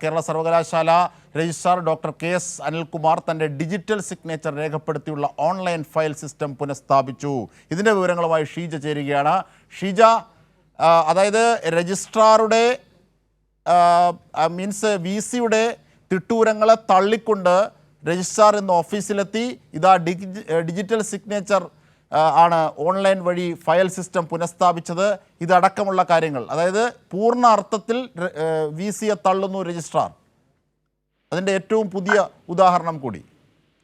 കേരള സർവകലാശാല registrar doctor K S. Anilkumar തൻ്റെ digital signature രേഖപ്പെടുത്തിയുള്ള ഓൺലൈൻ ഫയൽ സിസ്റ്റം പുനഃസ്ഥാപിച്ചു. ഇതിൻ്റെ വിവരങ്ങളുമായി ഷീജ ചേരുകയാണ്. ഷീജ, അതായത് രജിസ്ട്രാറുടെ വി സിയുടെ തിട്ടൂരങ്ങളെ തള്ളിക്കൊണ്ട് രജിസ്ട്രാർ ഇന്ന് ഓഫീസിലെത്തി. ഇതാ ഡിജിറ്റൽ സിഗ്നേച്ചർ ആണ് ഓൺലൈൻ വഴി ഫയൽ സിസ്റ്റം പുനഃസ്ഥാപിച്ചത്. ഇതടക്കമുള്ള കാര്യങ്ങൾ, അതായത് പൂർണ്ണ അർത്ഥത്തിൽ വി സിയെ തള്ളുന്നു രജിസ്ട്രാർ. അതിൻ്റെ ഏറ്റവും പുതിയ ഉദാഹരണം കൂടി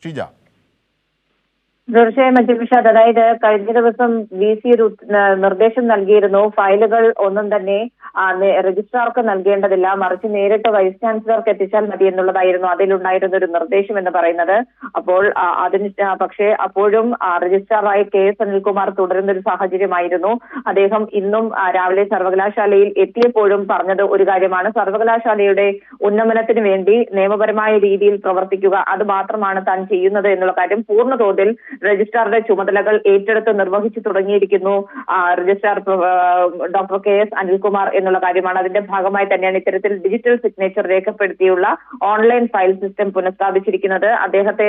ഷീജ. തീർച്ചയായും അജിംഷാദ്, അതായത് കഴിഞ്ഞ ദിവസം വി സി ഒരു നിർദ്ദേശം നൽകിയിരുന്നു. ഫയലുകൾ ഒന്നും തന്നെ രജിസ്ട്രാർക്ക് നൽകേണ്ടതില്ല, മറിച്ച് നേരിട്ട് വൈസ് ചാൻസലർക്ക് എത്തിച്ചാൽ മതി എന്നുള്ളതായിരുന്നു അതിലുണ്ടായിരുന്ന ഒരു നിർദ്ദേശം എന്ന് പറയുന്നത്. അപ്പോൾ പക്ഷേ അപ്പോഴും രജിസ്ട്രാറായ കെ.എസ്. അനിൽകുമാർ തുടരുന്ന ഒരു സാഹചര്യമായിരുന്നു. അദ്ദേഹം ഇന്നും രാവിലെ സർവകലാശാലയിൽ എത്തിയപ്പോഴും പറഞ്ഞത് ഒരു കാര്യമാണ്: സർവകലാശാലയുടെ ഉന്നമനത്തിന് വേണ്ടി നിയമപരമായ രീതിയിൽ പ്രവർത്തിക്കുക, അത് മാത്രമാണ് താൻ ചെയ്യുന്നത് എന്നുള്ള കാര്യം പൂർണ്ണ തോതിൽ രജിസ്ട്രാറുടെ ചുമതലകൾ ഏറ്റെടുത്ത് നിർവഹിച്ചു തുടങ്ങിയിരിക്കുന്നു രജിസ്ട്രാർ ഡോക്ടർ കെ.എസ്. അനിൽകുമാർ എന്നുള്ള കാര്യമാണ്. അതിന്റെ ഭാഗമായി തന്നെയാണ് ഇത്തരത്തിൽ ഡിജിറ്റൽ സിഗ്നേച്ചർ രേഖപ്പെടുത്തിയുള്ള ഓൺലൈൻ ഫയൽ സിസ്റ്റം പുനഃസ്ഥാപിച്ചിരിക്കുന്നത്. അദ്ദേഹത്തെ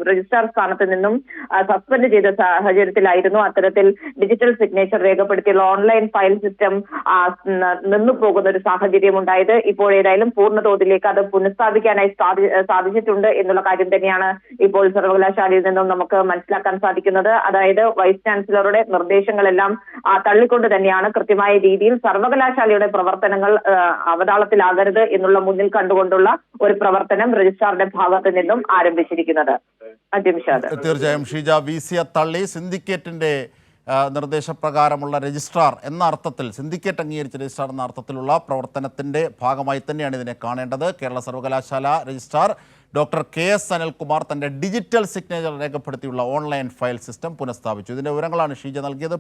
രജിസ്ട്രാർ സ്ഥാനത്ത് നിന്നും സസ്പെൻഡ് ചെയ്ത സാഹചര്യത്തിലായിരുന്നു അത്തരത്തിൽ ഡിജിറ്റൽ സിഗ്നേച്ചർ രേഖപ്പെടുത്തിയുള്ള ഓൺലൈൻ ഫയൽ സിസ്റ്റം നിന്നു പോകുന്ന ഒരു സാഹചര്യം ഉണ്ടായത്. ഇപ്പോൾ ഏതായാലും പൂർണ്ണ തോതിലേക്ക് അത് പുനഃസ്ഥാപിക്കാനായി സാധിച്ചിട്ടുണ്ട് എന്നുള്ള കാര്യം തന്നെയാണ് ഇപ്പോൾ സർവകലാശാലയിൽ നിന്നും നമുക്ക് മനസ്സിലാക്കാൻ സാധിക്കുന്നത്. അതായത് വൈസ് ചാൻസലറുടെ നിർദ്ദേശങ്ങളെല്ലാം തള്ളിക്കൊണ്ട് തന്നെയാണ് കൃത്യമായ രീതിയിൽ സർവകലാശാലയുടെ പ്രവർത്തനങ്ങൾ അവതാളത്തിലാകരുത് എന്നുള്ള മുന്നിൽ കണ്ടുകൊണ്ടുള്ള ഒരു പ്രവർത്തനം രജിസ്ട്രാറുടെ ഭാഗത്ത് നിന്നും ആരംഭിച്ചിരിക്കുന്നത്. തീർച്ചയായും ഷീജ, വി സിയെ തള്ളി സിൻഡിക്കേറ്റിന്റെ നിർദ്ദേശപ്രകാരമുള്ള രജിസ്ട്രാർ എന്ന അർത്ഥത്തിൽ, സിൻഡിക്കേറ്റ് അംഗീകരിച്ച രജിസ്ട്രാർ എന്ന അർത്ഥത്തിലുള്ള പ്രവർത്തനത്തിന്റെ ഭാഗമായി തന്നെയാണ് ഇതിനെ കാണേണ്ടത്. കേരള സർവകലാശാല രജിസ്ട്രാർ ഡോക്ടർ കെ.എസ്. അനിൽകുമാർ തൻ്റെ ഡിജിറ്റൽ സിഗ്നേച്ചർ രേഖപ്പെടുത്തിയുള്ള ഓൺലൈൻ ഫയൽ സിസ്റ്റം പുനഃസ്ഥാപിച്ചു. ഇതിൻ്റെ വിവരങ്ങളാണ് ഷീജ നൽകിയത്.